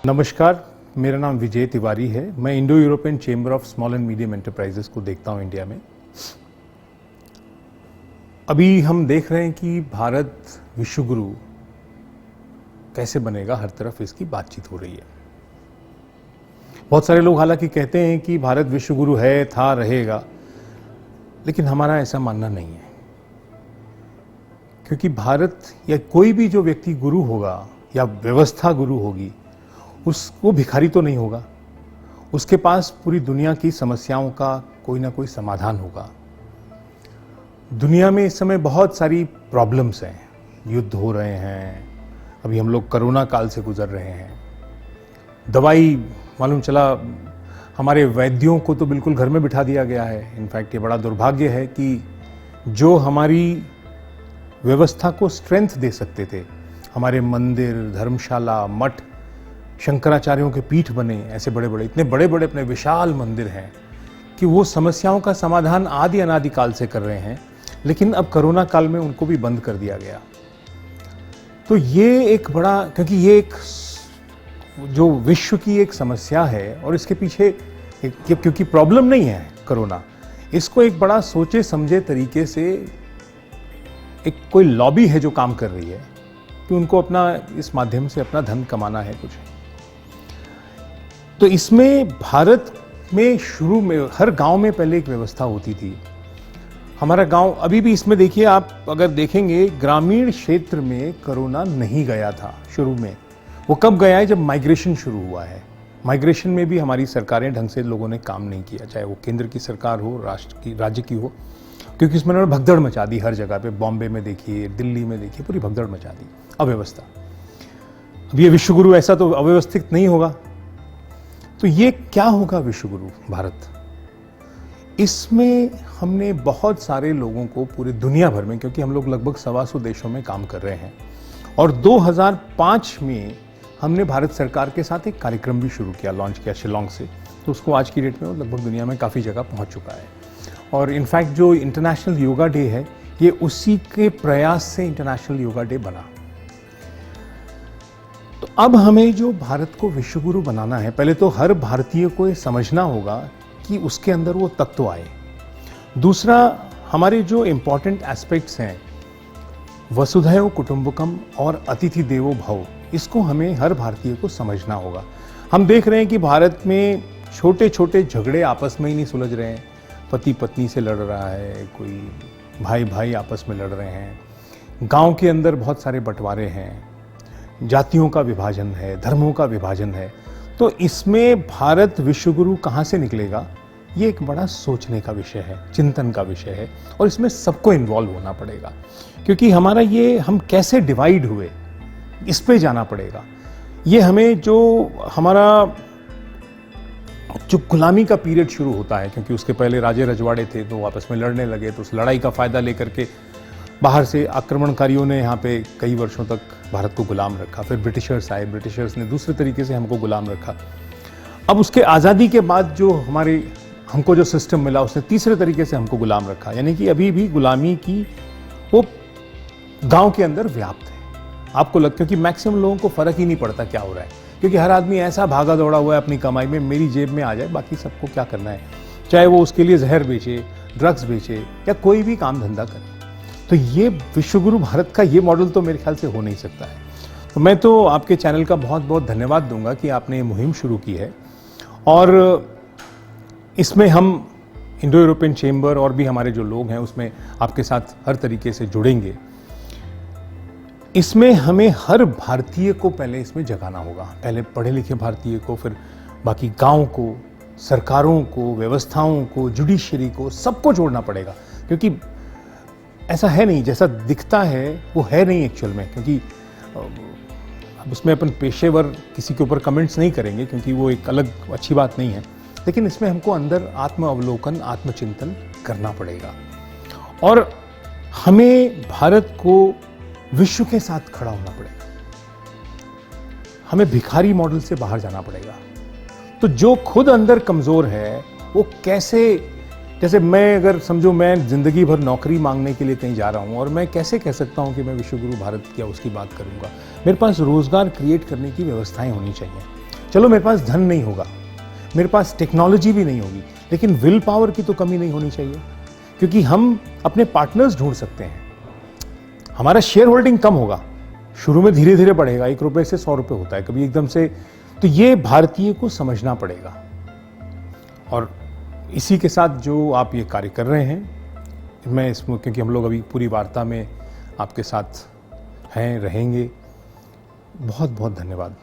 नमस्कार, मेरा नाम विजय तिवारी है। मैं Indo European chamber of small and medium enterprises को देखता हूं इंडिया में। अभी हम देख रहे हैं कि भारत विश्व गुरु कैसे बनेगा, हर तरफ इसकी बातचीत हो रही है। बहुत सारे लोग हालांकि कहते हैं कि भारत विश्व गुरु है, था, रहेगा, लेकिन हमारा ऐसा मानना नहीं है। क्योंकि भारत या कोई भी जो व्यक्ति गुरु होगा या व्यवस्था गुरु होगी, उसको भिखारी तो नहीं होगा। उसके पास पूरी दुनिया की समस्याओं का कोई ना कोई समाधान होगा। दुनिया में इस समय बहुत सारी प्रॉब्लम्स हैं, युद्ध हो रहे हैं, अभी हम लोग कोरोना काल से गुजर रहे हैं। दवाई मालूम चला हमारे वैद्यों को तो बिल्कुल घर में बिठा दिया गया है। इनफैक्ट ये बड़ा दुर्भाग्य है कि जो हमारी व्यवस्था को स्ट्रेंथ दे सकते थे, हमारे मंदिर, धर्मशाला, मठ, शंकराचार्यों के पीठ बने, ऐसे बड़े बड़े, इतने बड़े बड़े अपने विशाल मंदिर हैं कि वो समस्याओं का समाधान आदि अनादि काल से कर रहे हैं, लेकिन अब कोरोना काल में उनको भी बंद कर दिया गया। तो ये एक बड़ा, क्योंकि ये एक जो विश्व की एक समस्या है और इसके पीछे क्योंकि प्रॉब्लम नहीं है कोरोना, इसको एक बड़ा सोचे समझे तरीके से एक कोई लॉबी है जो काम कर रही है कि उनको अपना इस माध्यम से अपना धन कमाना है कुछ। तो इसमें भारत में शुरू में हर गांव में पहले एक व्यवस्था होती थी। हमारा गांव अभी भी, इसमें देखिए आप अगर देखेंगे, ग्रामीण क्षेत्र में कोरोना नहीं गया था शुरू में। वो कब गया है? जब माइग्रेशन शुरू हुआ है। माइग्रेशन में भी हमारी सरकारें ढंग से लोगों ने काम नहीं किया, चाहे वो केंद्र की सरकार हो, राज्य की हो, क्योंकि इसमें उन्होंने भगदड़ मचा दी हर जगह पे। बॉम्बे में देखिए, दिल्ली में देखिए, पूरी भगदड़ मचा दी, अव्यवस्था। अब ये विश्व गुरु ऐसा तो अव्यवस्थित नहीं होगा, तो ये क्या होगा विश्व गुरु भारत? इसमें हमने बहुत सारे लोगों को पूरी दुनिया भर में, क्योंकि हम लोग लगभग 125 देशों में काम कर रहे हैं, और 2005 में हमने भारत सरकार के साथ एक कार्यक्रम भी शुरू किया, लॉन्च किया शिलोंग से। तो उसको आज की डेट में लगभग दुनिया में काफ़ी जगह पहुंच चुका है। और इनफैक्ट जो इंटरनेशनल योगा डे है, ये उसी के प्रयास से इंटरनेशनल योगा डे बना। तो अब हमें जो भारत को विश्व गुरु बनाना है, पहले तो हर भारतीय को ये समझना होगा कि उसके अंदर वो तत्व आए। दूसरा, हमारे जो इंपॉर्टेंट एस्पेक्ट्स हैं, वसुधैव कुटुंबकम और अतिथि देवो भव, इसको हमें हर भारतीय को समझना होगा। हम देख रहे हैं कि भारत में छोटे छोटे झगड़े आपस में ही नहीं सुलझ रहे हैं। पति पत्नी से लड़ रहा है, कोई भाई भाई आपस में लड़ रहे हैं, गांव के अंदर बहुत सारे बंटवारे हैं, जातियों का विभाजन है, धर्मों का विभाजन है। तो इसमें भारत विश्व गुरु कहाँ से निकलेगा, ये एक बड़ा सोचने का विषय है, चिंतन का विषय है, और इसमें सबको इन्वॉल्व होना पड़ेगा। क्योंकि हमारा ये, हम कैसे डिवाइड हुए, इस पे जाना पड़ेगा। ये हमें जो हमारा जो गुलामी का पीरियड शुरू होता है, क्योंकि उसके पहले राजे रजवाड़े थे, तो आपस में लड़ने लगे, तो उस लड़ाई का फायदा लेकर के बाहर से आक्रमणकारियों ने यहाँ पे कई वर्षों तक भारत को गुलाम रखा। फिर ब्रिटिशर्स आए, ब्रिटिशर्स ने दूसरे तरीके से हमको गुलाम रखा। अब उसके आज़ादी के बाद जो हमको जो सिस्टम मिला, उसने तीसरे तरीके से हमको गुलाम रखा। यानी कि अभी भी गुलामी की वो गांव के अंदर व्याप्त है। आपको लगता है कि मैक्सिमम लोगों को फर्क ही नहीं पड़ता क्या हो रहा है, क्योंकि हर आदमी ऐसा भागा दौड़ा हुआ है अपनी कमाई में, मेरी जेब में आ जाए, बाकी सबको क्या करना है, चाहे वो उसके लिए जहर बेचे, ड्रग्स बेचे, या कोई भी काम धंधा करे। तो ये विश्वगुरु भारत का ये मॉडल तो मेरे ख्याल से हो नहीं सकता है। तो मैं तो आपके चैनल का बहुत बहुत धन्यवाद दूंगा कि आपने ये मुहिम शुरू की है, और इसमें हम इंडो यूरोपियन चेंबर और भी हमारे जो लोग हैं, उसमें आपके साथ हर तरीके से जुड़ेंगे। इसमें हमें हर भारतीय को पहले इसमें जगाना होगा, पहले पढ़े लिखे भारतीय को, फिर बाकी गांव को, सरकारों को, व्यवस्थाओं को, जुडिशरी को, सबको जोड़ना पड़ेगा। क्योंकि ऐसा है नहीं, जैसा दिखता है वो है नहीं एक्चुअल में। क्योंकि अब उसमें अपन पेशेवर किसी के ऊपर कमेंट्स नहीं करेंगे, क्योंकि वो एक अलग अच्छी बात नहीं है, लेकिन इसमें हमको अंदर आत्म अवलोकन, आत्मचिंतन करना पड़ेगा। और हमें भारत को विश्व के साथ खड़ा होना पड़ेगा। हमें भिखारी मॉडल से बाहर जाना पड़ेगा। तो जो खुद अंदर कमजोर है, वो कैसे, जैसे मैं अगर समझो मैं जिंदगी भर नौकरी मांगने के लिए कहीं जा रहा हूं, और मैं कैसे कह सकता हूं कि मैं विश्वगुरु भारत क्या उसकी बात करूंगा। मेरे पास रोजगार क्रिएट करने की व्यवस्थाएं होनी चाहिए। चलो मेरे पास धन नहीं होगा, मेरे पास टेक्नोलॉजी भी नहीं होगी, लेकिन विल पावर की तो कमी नहीं होनी चाहिए, क्योंकि हम अपने पार्टनर्स ढूंढ सकते हैं। हमारा शेयर होल्डिंग कम होगा, शुरू में धीरे धीरे बढ़ेगा, 1 रुपए से 100 रुपए होता है कभी एकदम से। तो ये भारतीय को समझना पड़ेगा। और इसी के साथ जो आप ये कार्य कर रहे हैं, मैं इसमें, क्योंकि हम लोग अभी पूरी वार्ता में आपके साथ हैं, रहेंगे, बहुत बहुत धन्यवाद।